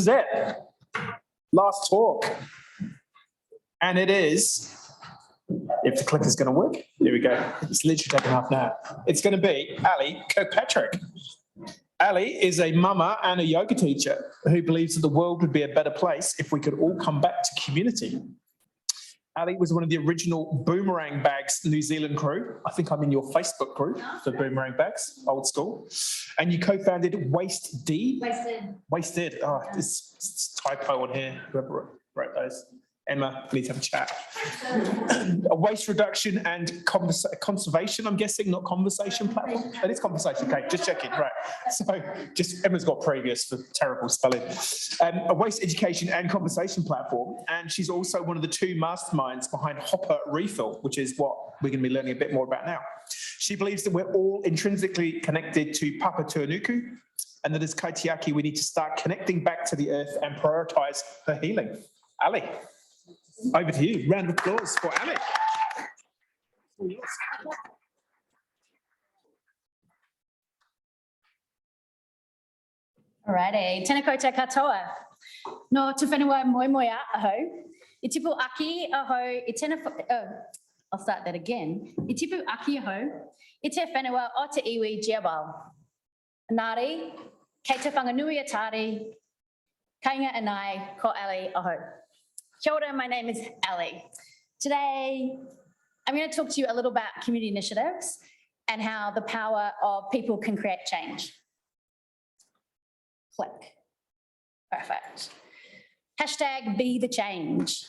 is it. Last talk. And it is, if the clicker's going to work, there we go. It's literally taken half an hour. It's going to be Ali Kirkpatrick. Ali is a mama and a yoga teacher who believes that the world would be a better place if we could all come back to community. Ali was one of the original Boomerang Bags New Zealand crew. I think I'm in your Facebook group for Boomerang Bags, old school. And you co-founded Wasted. Oh, this typo on here, whoever wrote those. Emma, we need to have a chat. A waste reduction and conservation, I'm guessing, not conversation platform. It is conversation, okay, just checking, right. So just, Emma's got previous for terrible spelling. A waste education and conversation platform. And she's also one of the 2 masterminds behind Hopper Refill, which is what we're going to be learning a bit more about now. She believes that we're all intrinsically connected to Papatūānuku, and that as kaitiaki, we need to start connecting back to the earth and prioritise her healing. Ali. Over to you. Round of applause for Ali. Alrighty, tēnā koutou katoa. No te whenua moemoeā aho. I tipu aki aho, I tēnā, I'll start that again. I tipu aki aho, I te whenua o te iwi jiabal. Nāri, kei te whanganui atari, kainga anai ko Ali aho. Kia ora, my name is Ali. Today, I'm going to talk to you a little about community initiatives and how the power of people can create change. Click. Perfect. Hashtag be the change.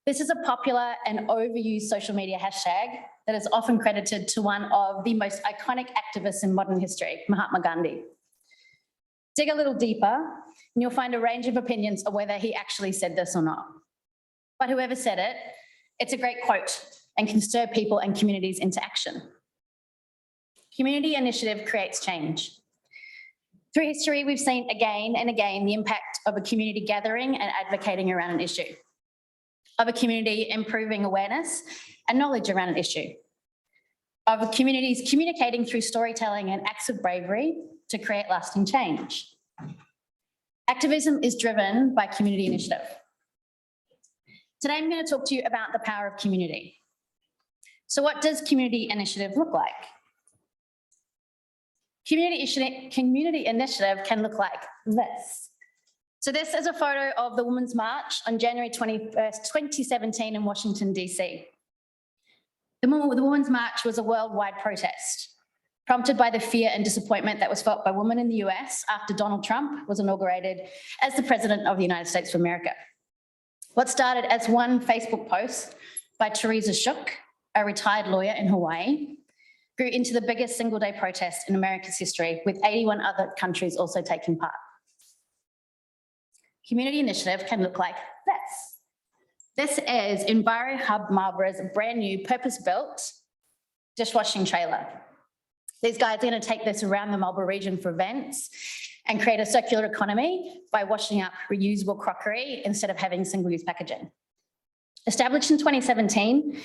This is a popular and overused social media hashtag that is often credited to one of the most iconic activists in modern history, Mahatma Gandhi. Dig a little deeper and you'll find a range of opinions of whether he actually said this or not. But whoever said it, it's a great quote and can stir people and communities into action. Community initiative creates change. Through history, we've seen again and again the impact of a community gathering and advocating around an issue, of a community improving awareness and knowledge around an issue, of communities communicating through storytelling and acts of bravery to create lasting change. Activism is driven by community initiative. Today, I'm going to talk to you about the power of community. So what does community initiative look like? Community initiative can look like this. So this is a photo of the Women's March on January 21st, 2017 in Washington, DC. The Women's March was a worldwide protest prompted by the fear and disappointment that was felt by women in the US after Donald Trump was inaugurated as the President of the United States of America. What started as one Facebook post by Teresa Shook, a retired lawyer in Hawaii, grew into the biggest single-day protest in America's history, with 81 other countries also taking part. Community initiative can look like this. This is EnviroHub Marlborough's brand new purpose-built dishwashing trailer. These guys are going to take this around the Marlborough region for events and create a circular economy by washing up reusable crockery instead of having single-use packaging. Established in 2017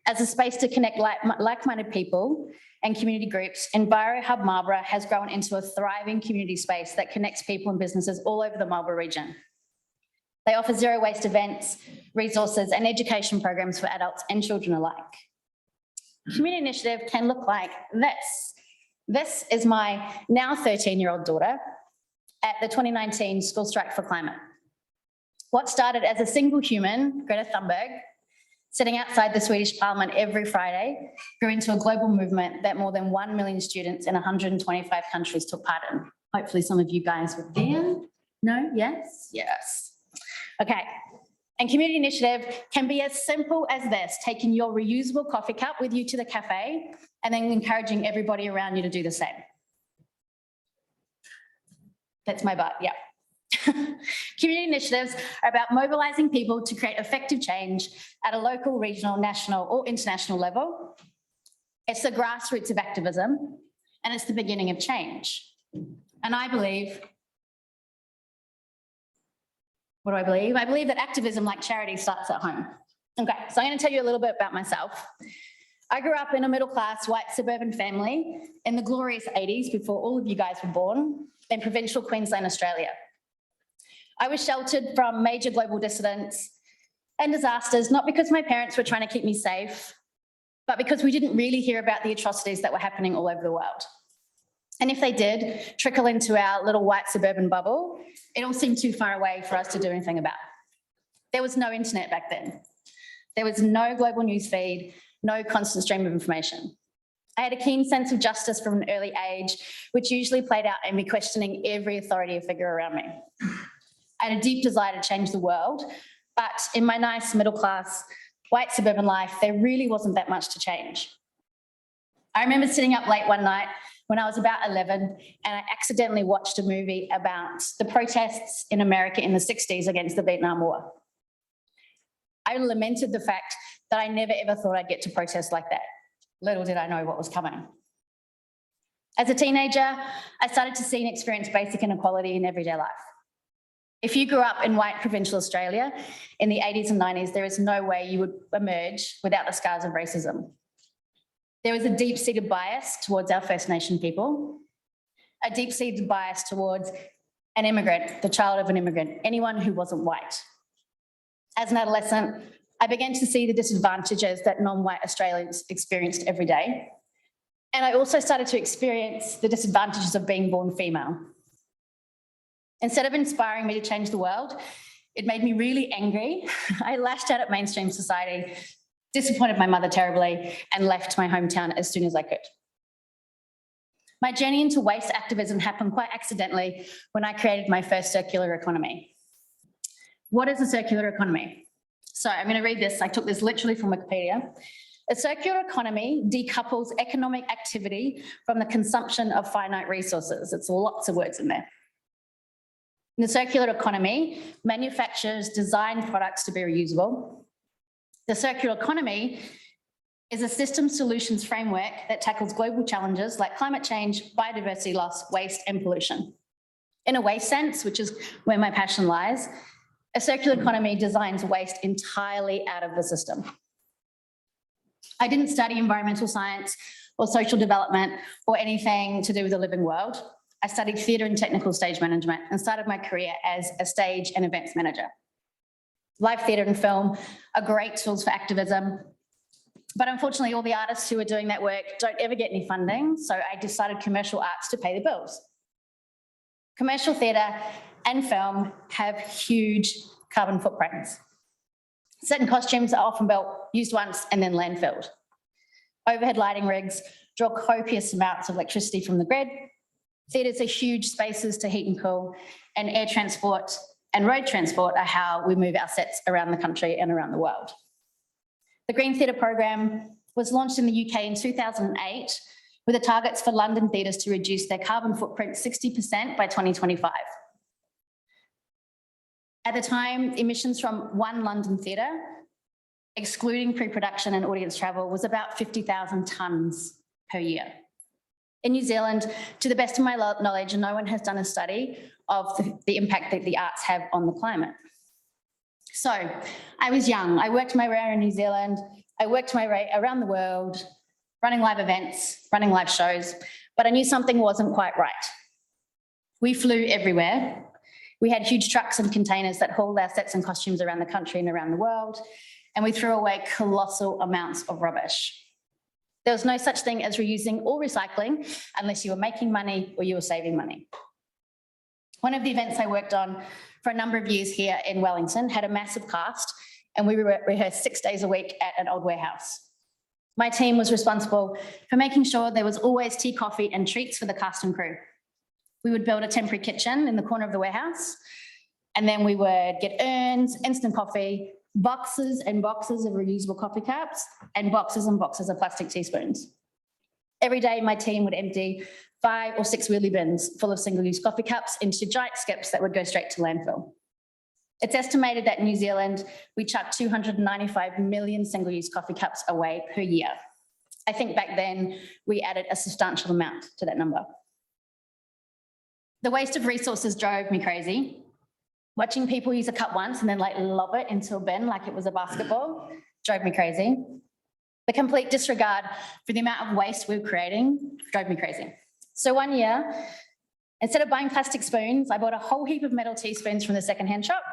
as a space to connect like-minded people and community groups, EnviroHub Marlborough has grown into a thriving community space that connects people and businesses all over the Marlborough region. They offer zero waste events, resources, and education programs for adults and children alike. Community initiative can look like this. This is my now 13-year-old daughter at the 2019 School Strike for Climate. What started as a single human, Greta Thunberg, sitting outside the Swedish Parliament every Friday, grew into a global movement that more than 1 million students in 125 countries took part in. Hopefully some of you guys were there. No? Yes? Yes. Okay. And community initiative can be as simple as this, taking your reusable coffee cup with you to the cafe and then encouraging everybody around you to do the same. That's my butt, yeah. Community initiatives are about mobilising people to create effective change at a local, regional, national or international level. It's the grassroots of activism and it's the beginning of change. And I believe, what do I believe? I believe that activism, like charity, starts at home. Okay, so I'm going to tell you a little bit about myself. I grew up in a middle-class white suburban family in the glorious 80s before all of you guys were born in provincial Queensland, Australia. I was sheltered from major global dissidents and disasters, not because my parents were trying to keep me safe, but because we didn't really hear about the atrocities that were happening all over the world. And if they did trickle into our little white suburban bubble, it all seemed too far away for us to do anything about. There was no internet back then. There was no global news feed, no constant stream of information. I had a keen sense of justice from an early age, which usually played out in me questioning every authority figure around me. I had a deep desire to change the world, but in my nice middle class, white suburban life, there really wasn't that much to change. I remember sitting up late one night when I was about 11, and I accidentally watched a movie about the protests in America in the 60s against the Vietnam War. I lamented the fact that I never ever thought I'd get to protest like that. Little did I know what was coming. As a teenager, I started to see and experience basic inequality in everyday life. If you grew up in white provincial Australia in the 80s and 90s, there is no way you would emerge without the scars of racism. There was a deep-seated bias towards our First Nation people, a deep-seated bias towards an immigrant, the child of an immigrant, anyone who wasn't white. As an adolescent, I began to see the disadvantages that non-white Australians experienced every day. And I also started to experience the disadvantages of being born female. Instead of inspiring me to change the world, it made me really angry. I lashed out at mainstream society, disappointed my mother terribly, and left my hometown as soon as I could. My journey into waste activism happened quite accidentally when I created my first circular economy. What is a circular economy? So I'm going to read this. I took this literally from Wikipedia. A circular economy decouples economic activity from the consumption of finite resources. It's lots of words in there. In the circular economy, manufacturers design products to be reusable. The circular economy is a system solutions framework that tackles global challenges like climate change, biodiversity loss, waste, and pollution. In a waste sense, which is where my passion lies, a circular economy designs waste entirely out of the system. I didn't study environmental science or social development or anything to do with the living world. I studied theatre and technical stage management and started my career as a stage and events manager. Live theatre and film are great tools for activism, but unfortunately all the artists who are doing that work don't ever get any funding, so I decided commercial arts to pay the bills. Commercial theatre and film have huge carbon footprints. Certain costumes are often built, used once, and then landfilled. Overhead lighting rigs draw copious amounts of electricity from the grid. Theatres are huge spaces to heat and cool, and air transport and road transport are how we move our sets around the country and around the world. The Green Theatre program was launched in the UK in 2008 with the targets for London theatres to reduce their carbon footprint 60% by 2025. At the time, emissions from one London theatre, excluding pre-production and audience travel, was about 50,000 tonnes per year. In New Zealand, to the best of my knowledge, no one has done a study of the impact that the arts have on the climate. So I was young. I worked my way around New Zealand. I worked my way around the world, running live events, running live shows, but I knew something wasn't quite right. We flew everywhere. We had huge trucks and containers that hauled our sets and costumes around the country and around the world, and we threw away colossal amounts of rubbish. There was no such thing as reusing or recycling unless you were making money or you were saving money. One of the events I worked on for a number of years here in Wellington had a massive cast, and we rehearsed 6 days a week at an old warehouse. My team was responsible for making sure there was always tea, coffee, and treats for the cast and crew. We would build a temporary kitchen in the corner of the warehouse, and then we would get urns, instant coffee, boxes and boxes of reusable coffee cups, and boxes of plastic teaspoons. Every day, my team would empty 5 or 6 wheelie bins full of single-use coffee cups into giant skips that would go straight to landfill. It's estimated that in New Zealand, we chuck 295 million single-use coffee cups away per year. I think back then, we added a substantial amount to that number. The waste of resources drove me crazy. Watching people use a cup once and then lob it into a bin like it was a basketball drove me crazy. The complete disregard for the amount of waste we were creating drove me crazy. So one year, Instead of buying plastic spoons, I bought a whole heap of metal teaspoons from the secondhand shop.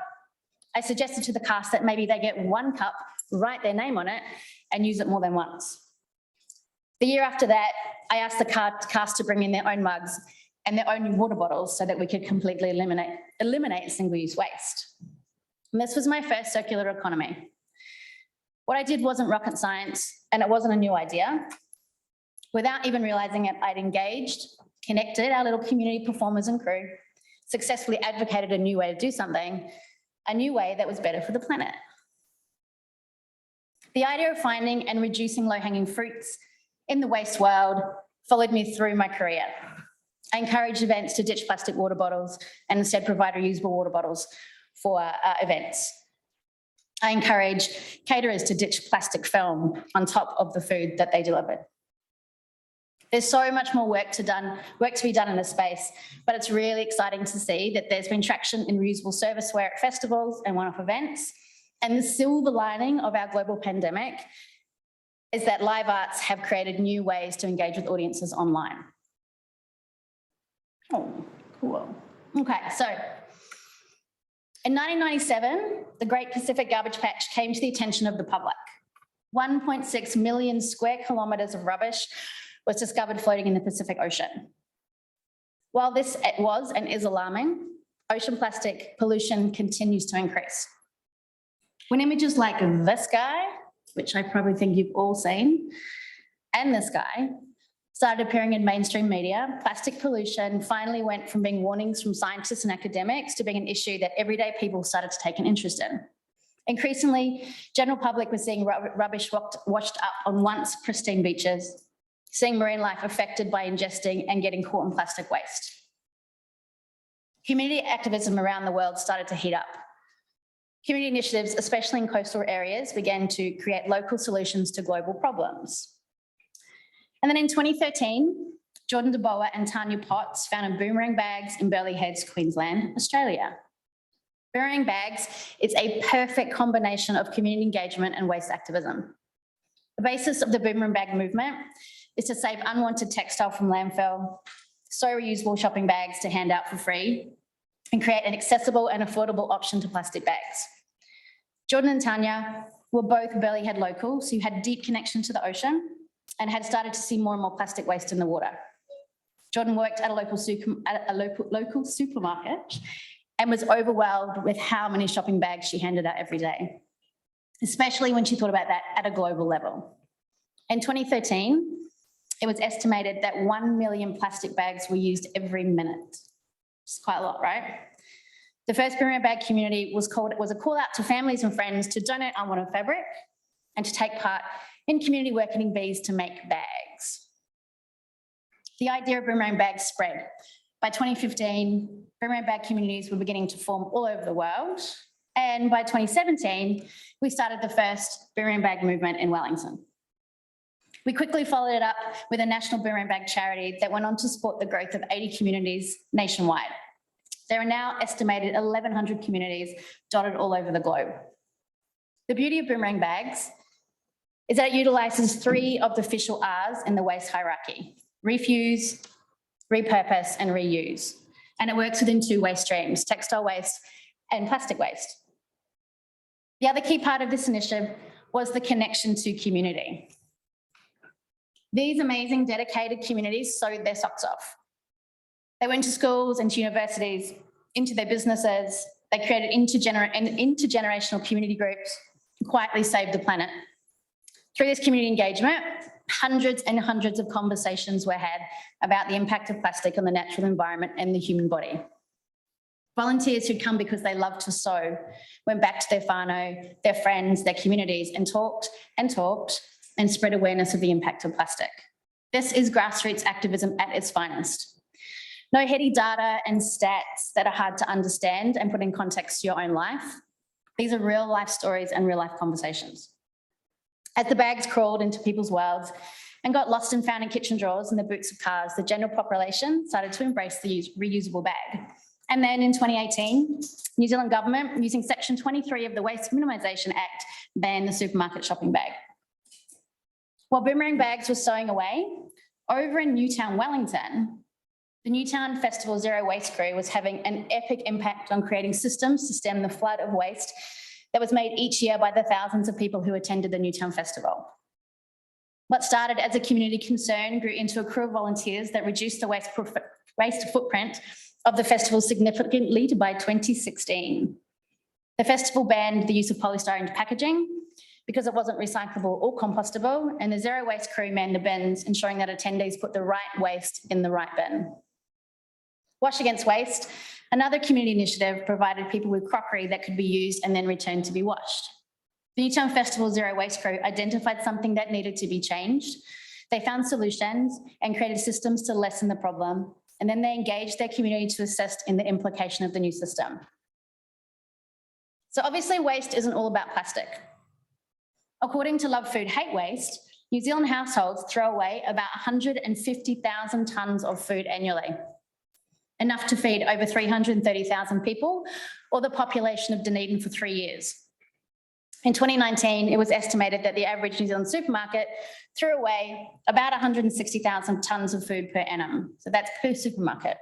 I suggested to the cast that maybe they get one cup, write their name on it, and use it more than once. The year after that, I asked the cast to bring in their own mugs and their own water bottles so that we could completely eliminate single-use waste. And this was my first circular economy. What I did wasn't rocket science, and it wasn't a new idea. Without even realizing it, I'd engaged, connected our little community performers and crew, successfully advocated a new way to do something, a new way that was better for the planet. The idea of finding and reducing low-hanging fruits in the waste world followed me through my career. I encouraged events to ditch plastic water bottles and instead provide reusable water bottles for events. I encourage caterers to ditch plastic film on top of the food that they delivered. There's so much more work to be done in this space, but it's really exciting to see that there's been traction in reusable serviceware at festivals and one-off events. And the silver lining of our global pandemic is that live arts have created new ways to engage with audiences online. Oh, cool. Okay, so in 1997, the Great Pacific Garbage Patch came to the attention of the public. 1.6 million square kilometres of rubbish was discovered floating in the Pacific Ocean. While this was and is alarming, ocean plastic pollution continues to increase. When images like this guy, which I probably think you've all seen, and this guy started appearing in mainstream media, plastic pollution finally went from being warnings from scientists and academics to being an issue that everyday people started to take an interest in. Increasingly, general public was seeing rubbish washed up on once pristine beaches, seeing marine life affected by ingesting and getting caught in plastic waste. Community activism around the world started to heat up. Community initiatives, especially in coastal areas, began to create local solutions to global problems. And then in 2013, Jordan De Boer and Tanya Potts founded Boomerang Bags in Burleigh Heads, Queensland, Australia. Boomerang Bags is a perfect combination of community engagement and waste activism. The basis of the Boomerang Bag movement is to save unwanted textile from landfill, sew reusable shopping bags to hand out for free, and create an accessible and affordable option to plastic bags. Jordan and Tanya were both Burleigh Head locals who had deep connection to the ocean and had started to see more and more plastic waste in the water. Jordan worked at a local supermarket and was overwhelmed with how many shopping bags she handed out every day, especially when she thought about that at a global level. In 2013, it was estimated that 1 million plastic bags were used every minute. It's quite a lot, right? The first Boomerang Bag community was a call out to families and friends to donate unwanted fabric and to take part in community working in bees to make bags. The idea of Boomerang Bags spread. By 2015, Boomerang Bag communities were beginning to form all over the world. And by 2017, we started the first Boomerang Bag movement in Wellington. We quickly followed it up with a national Boomerang Bag charity that went on to support the growth of 80 communities nationwide. There are now estimated 1,100 communities dotted all over the globe. The beauty of Boomerang Bags is that it utilises 3 of the official R's in the waste hierarchy: refuse, repurpose, and reuse. And it works within 2 waste streams: textile waste and plastic waste. The other key part of this initiative was the connection to community. These amazing, dedicated communities sewed their socks off. They went to schools and to universities, into their businesses. They created intergenerational community groups and quietly saved the planet. Through this community engagement, hundreds and hundreds of conversations were had about the impact of plastic on the natural environment and the human body. Volunteers who'd come because they loved to sew went back to their whānau, their friends, their communities, and talked and spread awareness of the impact of plastic. This is grassroots activism at its finest. No heady data and stats that are hard to understand and put in context to your own life. These are real life stories and real life conversations. As the bags crawled into people's worlds and got lost and found in kitchen drawers and the boots of cars, the general population started to embrace the reusable bag. And then in 2018, New Zealand government, using Section 23 of the Waste Minimisation Act, banned the supermarket shopping bag. While Boomerang Bags was sewing away, over in Newtown, Wellington, The Newtown Festival Zero Waste Crew was having an epic impact on creating systems to stem the flood of waste that was made each year by the thousands of people who attended the Newtown Festival. What started as a community concern grew into a crew of volunteers that reduced the waste footprint of the festival significantly by 2016. The festival banned the use of polystyrene packaging because it wasn't recyclable or compostable, and the Zero Waste Crew manned the bins, ensuring that attendees put the right waste in the right bin. Wash Against Waste, another community initiative, provided people with crockery that could be used and then returned to be washed. The Newtown Festival Zero Waste Crew identified something that needed to be changed. They found solutions and created systems to lessen the problem, and then they engaged their community to assist in the implementation of the new system. So obviously waste isn't all about plastic. According to Love Food Hate Waste, New Zealand households throw away about 150,000 tonnes of food annually, enough to feed over 330,000 people, or the population of Dunedin for 3 years. In 2019, it was estimated that the average New Zealand supermarket threw away about 160,000 tonnes of food per annum. So that's per supermarket.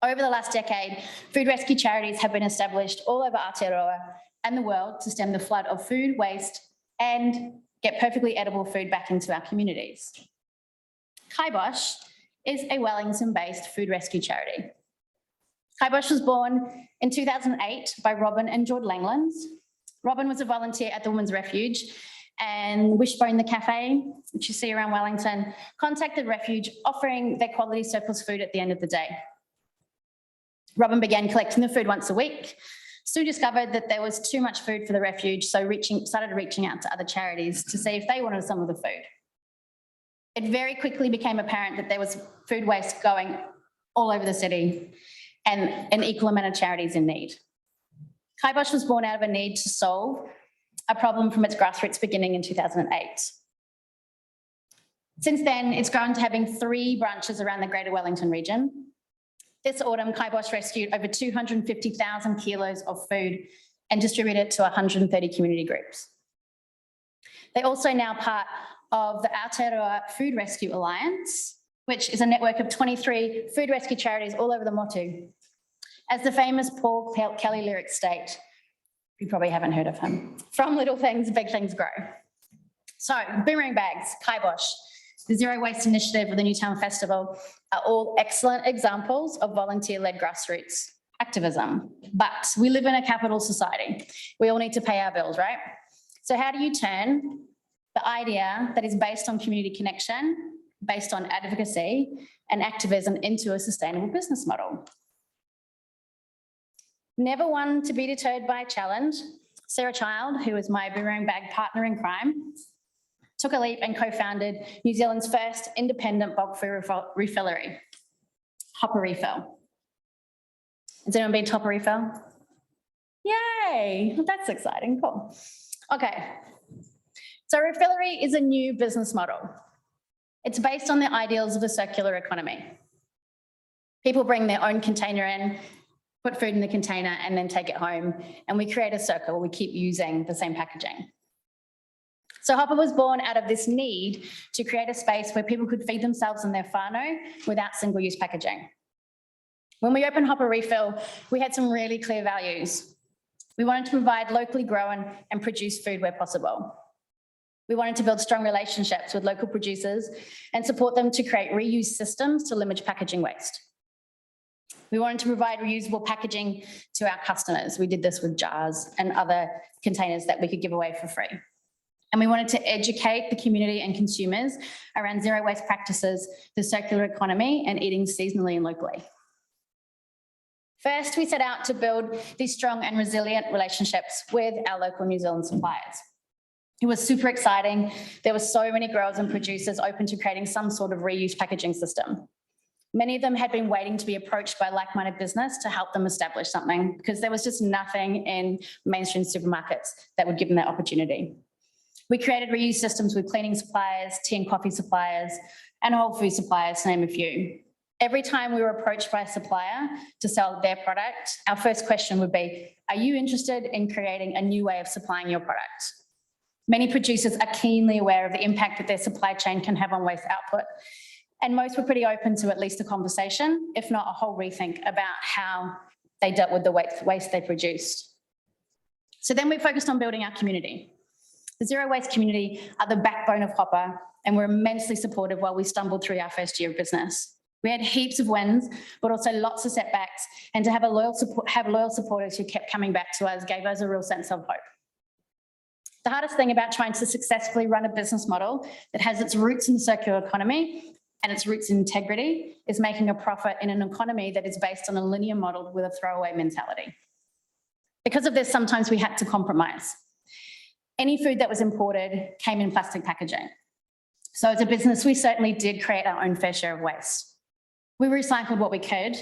Over the last decade, food rescue charities have been established all over Aotearoa and the world to stem the flood of food waste and get perfectly edible food back into our communities. Kibosh is a Wellington-based food rescue charity. Kibosh was born in 2008 by Robin and George Langlands. Robin was a volunteer at the Women's Refuge, and Wishbone the Cafe, which you see around Wellington, contacted Refuge, offering their quality surplus food at the end of the day. Robin began collecting the food once a week. Sue discovered that there was too much food for the refuge, so started reaching out to other charities to see if they wanted some of the food. It very quickly became apparent that there was food waste going all over the city and an equal amount of charities in need. Kibosh was born out of a need to solve a problem from its grassroots beginning in 2008. Since then, it's grown to having 3 branches around the Greater Wellington region. This autumn, Kibosh rescued over 250,000 kilos of food and distributed it to 130 community groups. They're also now part of the Aotearoa Food Rescue Alliance, which is a network of 23 food rescue charities all over the Motu. As the famous Paul Kelly lyrics state, you probably haven't heard of him, from little things, big things grow. So Boomerang Bags, Kibosh, the Zero Waste Initiative of the Newtown Festival are all excellent examples of volunteer-led grassroots activism. But we live in a capital society. We all need to pay our bills, right? So how do you turn the idea that is based on community connection, based on advocacy and activism into a sustainable business model? Never one to be deterred by a challenge, Sarah Child, who is my Boomerang Bag partner in crime, took a leap and co-founded New Zealand's first independent bulk food refillery, Hopper Refill. Has anyone been to Hopper Refill? Yay, well, that's exciting, cool. Okay, so refillery is a new business model. It's based on the ideals of the circular economy. People bring their own container in, put food in the container and then take it home, and we create a circle where we keep using the same packaging. So Hopper was born out of this need to create a space where people could feed themselves and their whānau without single-use packaging. When we opened Hopper Refill, we had some really clear values. We wanted to provide locally grown and produced food where possible. We wanted to build strong relationships with local producers and support them to create reuse systems to limit packaging waste. We wanted to provide reusable packaging to our customers. We did this with jars and other containers that we could give away for free. And we wanted to educate the community and consumers around zero waste practices, the circular economy, and eating seasonally and locally. First, we set out to build these strong and resilient relationships with our local New Zealand suppliers. It was super exciting. There were so many growers and producers open to creating some sort of reuse packaging system. Many of them had been waiting to be approached by like-minded business to help them establish something because there was just nothing in mainstream supermarkets that would give them that opportunity. We created reuse systems with cleaning suppliers, tea and coffee suppliers, and whole food suppliers, to name a few. Every time we were approached by a supplier to sell their product, our first question would be, are you interested in creating a new way of supplying your product? Many producers are keenly aware of the impact that their supply chain can have on waste output, And most were pretty open to at least a conversation, if not a whole rethink about how they dealt with the waste they produced. So then we focused on building our community. The zero waste community are the backbone of Hopper, and were immensely supportive while we stumbled through our first year of business. We had heaps of wins, but also lots of setbacks, and to have loyal supporters who kept coming back to us gave us a real sense of hope. The hardest thing about trying to successfully run a business model that has its roots in the circular economy and its roots in integrity is making a profit in an economy that is based on a linear model with a throwaway mentality. Because of this, sometimes we had to compromise. Any food that was imported came in plastic packaging. So as a business, we certainly did create our own fair share of waste. We recycled what we could.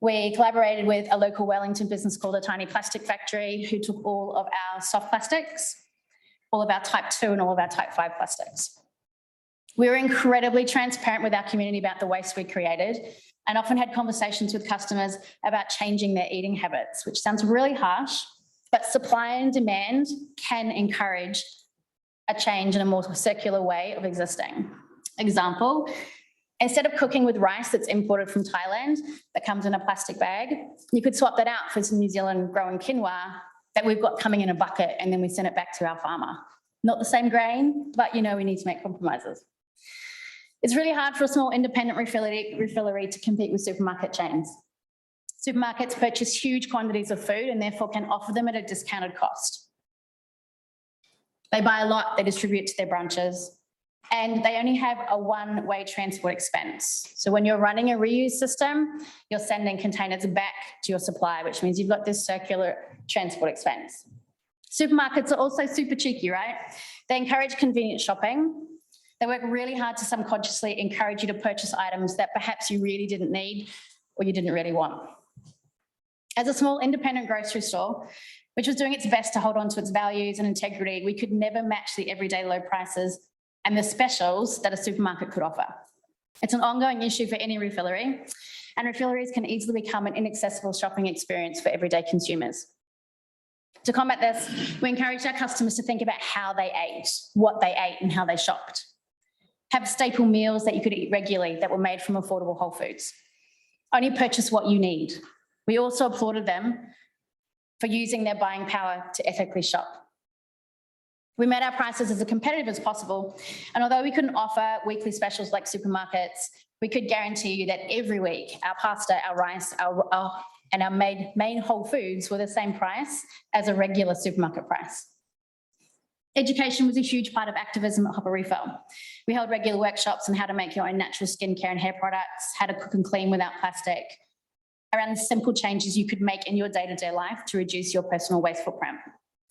We collaborated with a local Wellington business called A Tiny Plastic Factory, who took all of our soft plastics, all of our type 2 and all of our type 5 plastics. We were incredibly transparent with our community about the waste we created, and often had conversations with customers about changing their eating habits, which sounds really harsh, but supply and demand can encourage a change in a more circular way of existing. Example, instead of cooking with rice that's imported from Thailand that comes in a plastic bag, you could swap that out for some New Zealand grown quinoa that we've got coming in a bucket, and then we send it back to our farmer. Not the same grain, but we need to make compromises. It's really hard for a small independent refillery to compete with supermarket chains. Supermarkets purchase huge quantities of food and therefore can offer them at a discounted cost. They buy a lot, they distribute to their branches, and they only have a one-way transport expense. So when you're running a reuse system, you're sending containers back to your supplier, which means you've got this circular transport expense. Supermarkets are also super cheeky, right? They encourage convenient shopping. They work really hard to subconsciously encourage you to purchase items that perhaps you really didn't need or you didn't really want. As a small independent grocery store, which was doing its best to hold on to its values and integrity, we could never match the everyday low prices and the specials that a supermarket could offer. It's an ongoing issue for any refillery, and refilleries can easily become an inaccessible shopping experience for everyday consumers. To combat this, we encouraged our customers to think about how they ate, what they ate, and how they shopped. Have staple meals that you could eat regularly that were made from affordable whole foods. Only purchase what you need. We also applauded them for using their buying power to ethically shop. We made our prices as competitive as possible, and although we couldn't offer weekly specials like supermarkets, we could guarantee you that every week our pasta, our rice, and our main whole foods were the same price as a regular supermarket price. Education was a huge part of activism at Hopper Refill. We held regular workshops on how to make your own natural skincare and hair products, how to cook and clean without plastic, around the simple changes you could make in your day-to-day life to reduce your personal waste footprint.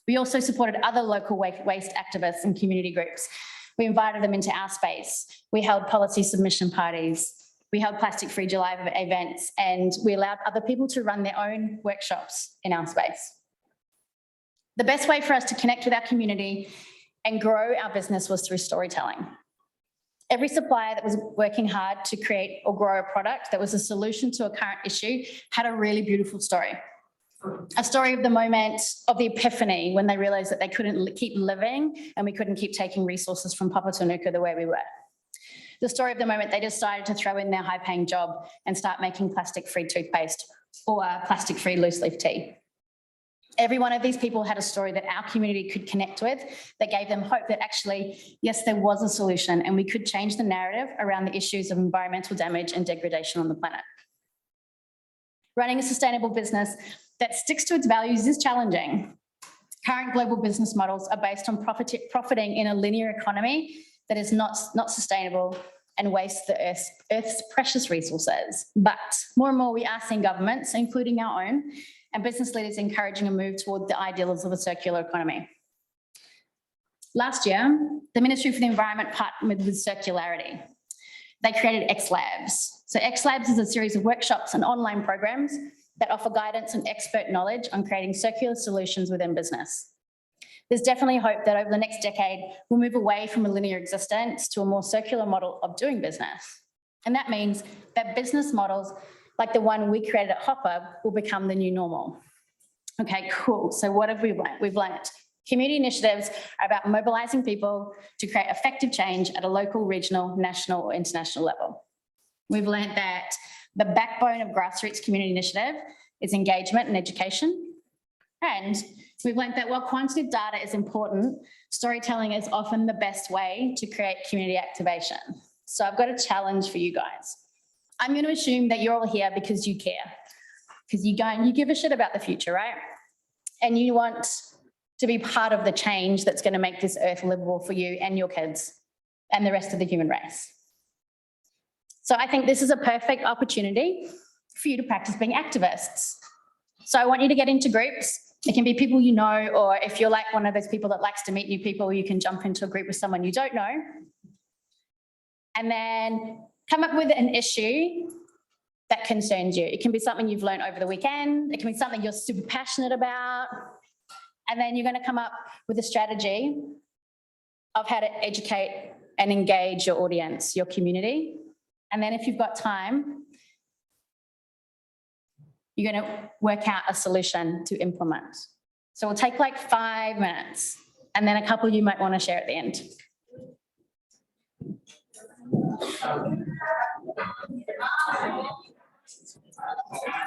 We also supported other local waste activists and community groups. We invited them into our space. We held policy submission parties. We held plastic-free July events, and we allowed other people to run their own workshops in our space. The best way for us to connect with our community and grow our business was through storytelling. Every supplier that was working hard to create or grow a product that was a solution to a current issue had a really beautiful story. A story of the moment of the epiphany when they realized that they couldn't keep living and we couldn't keep taking resources from Papatūānuku the way we were. The story of the moment they decided to throw in their high-paying job and start making plastic-free toothpaste or plastic-free loose-leaf tea. Every one of these people had a story that our community could connect with that gave them hope that actually, yes, there was a solution and we could change the narrative around the issues of environmental damage and degradation on the planet. Running a sustainable business that sticks to its values is challenging. Current global business models are based on profiting in a linear economy that is not sustainable and wastes the Earth's precious resources. But more and more we are seeing governments, including our own, and business leaders encouraging a move toward the ideals of a circular economy. Last year, the Ministry for the Environment partnered with Circularity. They created X Labs. So X Labs is a series of workshops and online programs that offer guidance and expert knowledge on creating circular solutions within business. There's definitely hope that over the next decade, we'll move away from a linear existence to a more circular model of doing business. And that means that business models like the one we created at Hopper will become the new normal. Okay, cool. So what have we learned? We've learned community initiatives are about mobilizing people to create effective change at a local, regional, national, or international level. We've learned that the backbone of grassroots community initiative is engagement and education. And we've learned that while quantitative data is important, storytelling is often the best way to create community activation. So I've got a challenge for you guys. I'm going to assume that you're all here because you care, because you give a shit about the future, right? And you want to be part of the change that's going to make this earth livable for you and your kids and the rest of the human race. So I think this is a perfect opportunity for you to practice being activists. So I want you to get into groups. It can be people you know, or if you're like one of those people that likes to meet new people, you can jump into a group with someone you don't know. And then come up with an issue that concerns you. It can be something you've learned over the weekend. It can be something you're super passionate about. And then you're going to come up with a strategy of how to educate and engage your audience, your community. And then if you've got time, you're going to work out a solution to implement. So we'll take like 5 minutes, and then a couple you might want to share at the end.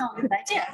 Oh, good idea.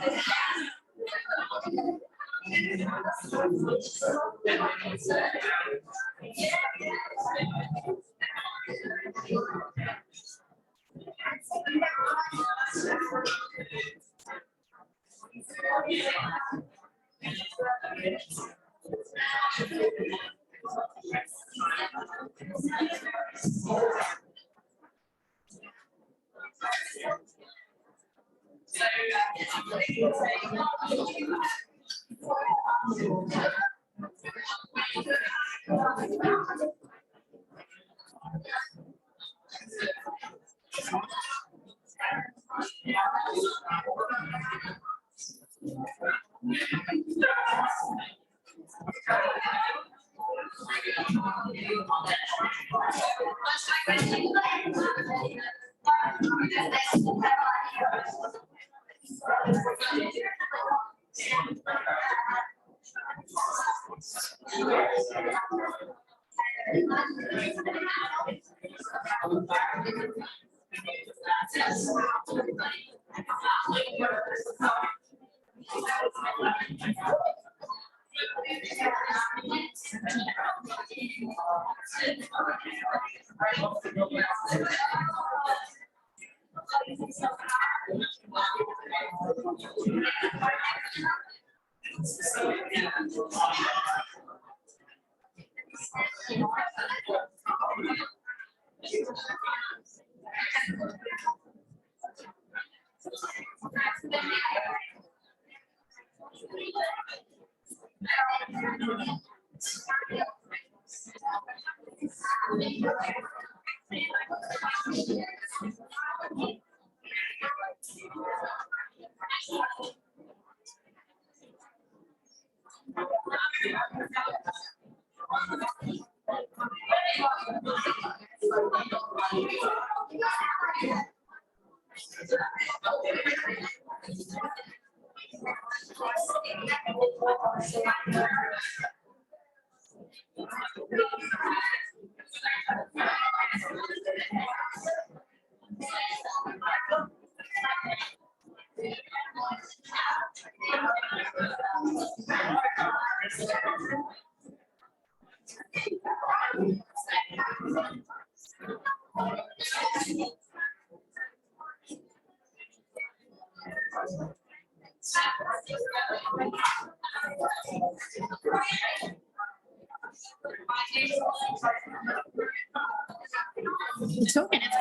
You're talking, it's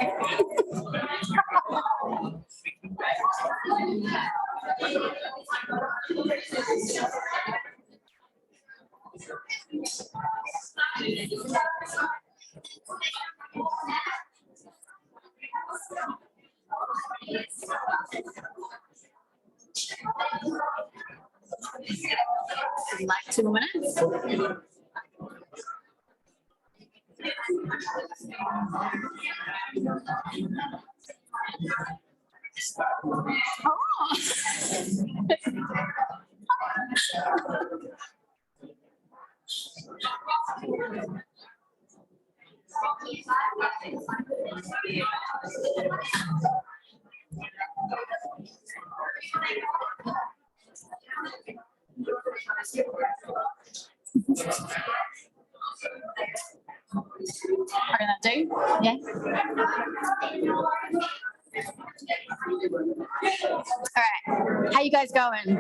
like 2 minutes. What did I do? Yeah. All right. How you guys going?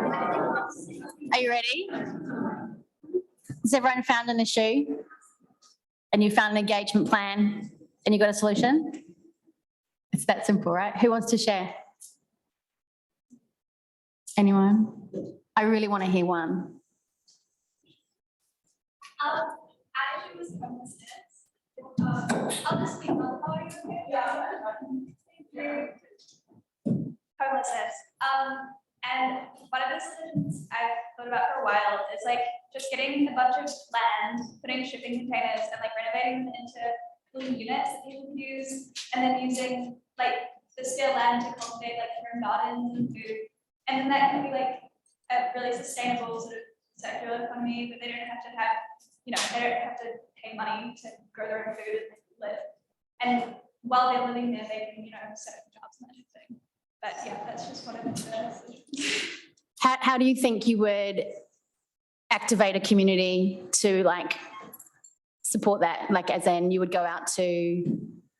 Are you ready? Has everyone found an issue? And you found an engagement plan and you got a solution? It's that simple, right? Who wants to share? Anyone? I really want to hear one. Actually was homelessness. I'll just speak on homelessness. And one of the solutions I've thought about for a while is like just getting a bunch of land, putting shipping containers and like renovating them into little units that people can use, and then using like the spare land to cultivate like their own gardens and food. And then that can be like a really sustainable sort of circular economy, but they don't have to have, they don't have to pay money to grow their own food and live. And while they're living there, they can, set up jobs and that type of thing. But yeah, that's just one of the solutions. How do you think you would activate a community to like support that? Like as in you would go out to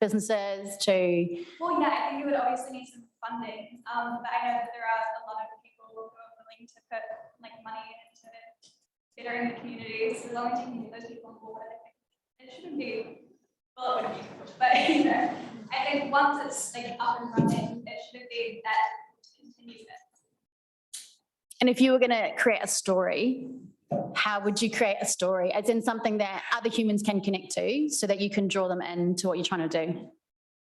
businesses to... Well, yeah, I think it would obviously need some funding. But I know that there are a lot of people who are willing to put like money into bettering the community. So as long as you can get those people on board, I think it shouldn't be, well, it wouldn't be, but I think once it's like up and running, it shouldn't be that to continue it. And if you were going to create a story, how would you create a story? As in something that other humans can connect to so that you can draw them into what you're trying to do?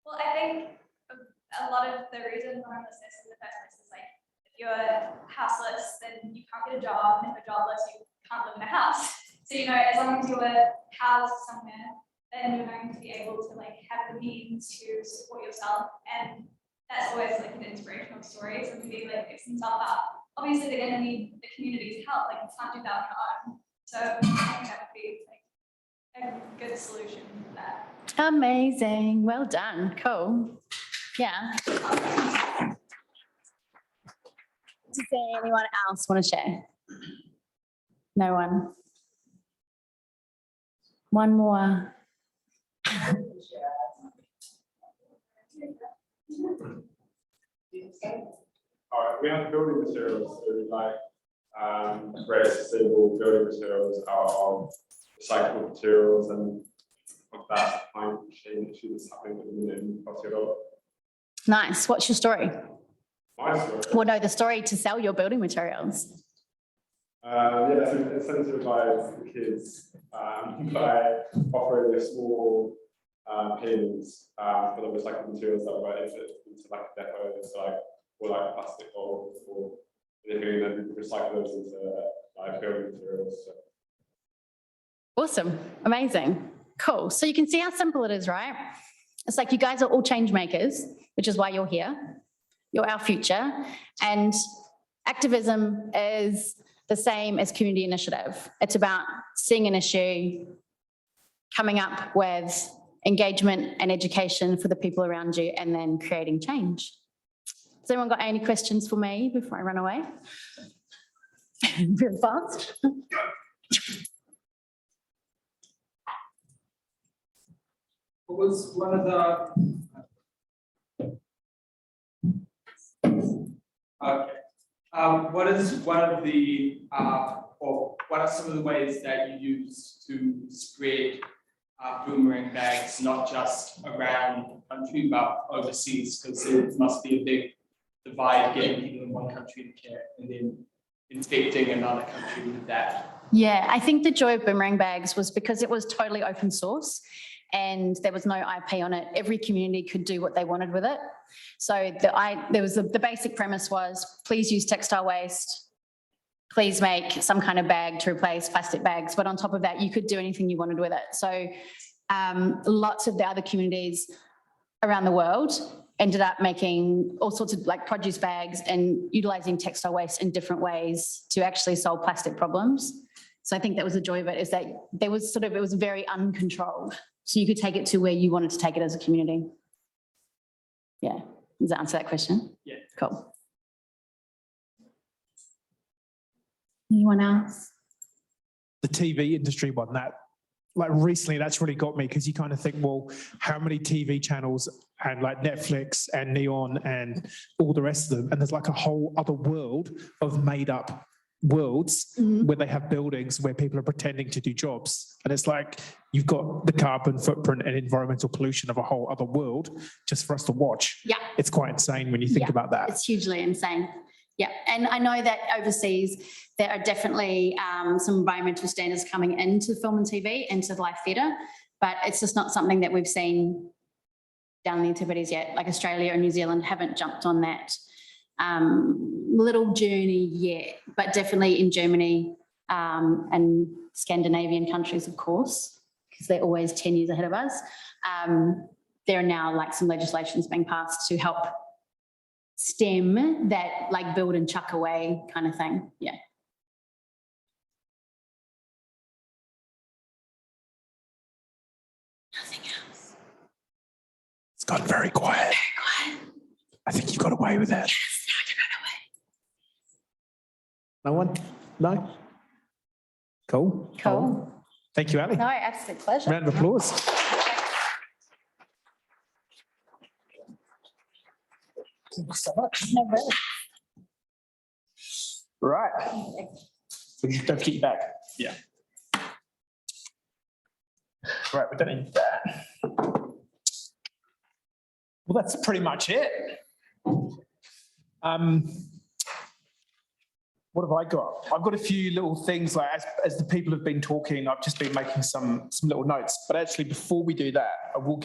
Well, I think a lot of the reason for homelessness in the first place is like, if you're houseless, then you can't get a job, and if you're jobless, you can't live in a house. So, as long as you were housed somewhere, then you're going to be able to like have the means to support yourself. And that's always like an inspirational story. Somebody like picks themselves up. Obviously, they're going to need the community's help. Like, you can't do that on your own. So I think that would be like a good solution for that. Amazing. Well done. Cool. Yeah. Does anyone else want to share? No one. One more. All right, we have building materials, so we like very sustainable building materials out of recyclable materials, and of that climate change issue that's happening in Papatūānuku. Nice. What's your story? My story. Well, no, the story to sell your building materials. Yeah, so incentivize the kids by offering a small payments for the recycled materials that were into like a depot, or like plastic or anything, and then recycle those into like building materials. So. Awesome. Amazing. Cool. So you can see how simple it is, right? It's like you guys are all change makers, which is why you're here. You're our future. And activism is the same as community initiative. It's about seeing an issue, coming up with engagement and education for the people around you, and then creating change. Has anyone got any questions for me before I run away? Real fast. What was one of the... Okay. What is one of the, or what are some of the ways that you use to spread boomerang bags, not just around the country, but overseas? Because it must be a big divide getting people in one country to care and then infecting another country with that. Yeah, I think the joy of boomerang bags was because it was totally open source and there was no IP on it. Every community could do what they wanted with it. So the basic premise was, please use textile waste, please make some kind of bag to replace plastic bags. But on top of that, you could do anything you wanted with it. So lots of the other communities around the world ended up making all sorts of like produce bags and utilizing textile waste in different ways to actually solve plastic problems. So I think that was the joy of it, is that there was it was very uncontrolled. So you could take it to where you wanted to take it as a community. Yeah, does that answer that question? Yeah. Cool. Anyone else? The TV industry one, that like recently that's really got me, because you kind of think, well, how many TV channels and like Netflix and Neon and all the rest of them, and there's like a whole other world of made up worlds where they have buildings where people are pretending to do jobs, and it's like you've got the carbon footprint and environmental pollution of a whole other world just for us to watch. Yeah. It's quite insane when you think about that. It's hugely insane. Yeah, and I know that overseas there are definitely some environmental standards coming into film and TV, into live theatre, but it's just not something that we've seen down in the Antipodes yet. Like Australia and New Zealand haven't jumped on that little journey yet, but definitely in Germany and Scandinavian countries, of course, because they're always 10 years ahead of us. There are now like some legislations being passed to help stem that like build and chuck away kind of thing. Yeah. Nothing else. It's gotten very quiet. Very quiet. I think you got away with that. Yes, No one? No? Cool. Cool. Thank you, Ali. no, absolute pleasure. Round of applause. Thank you so much. No, really. Right. Don't forget your bag. Yeah. Right, we don't need that. Well, that's pretty much it. What have I got? I've got a few little things, like as the people have been talking, I've just been making some little notes. But actually, before we do that, I will get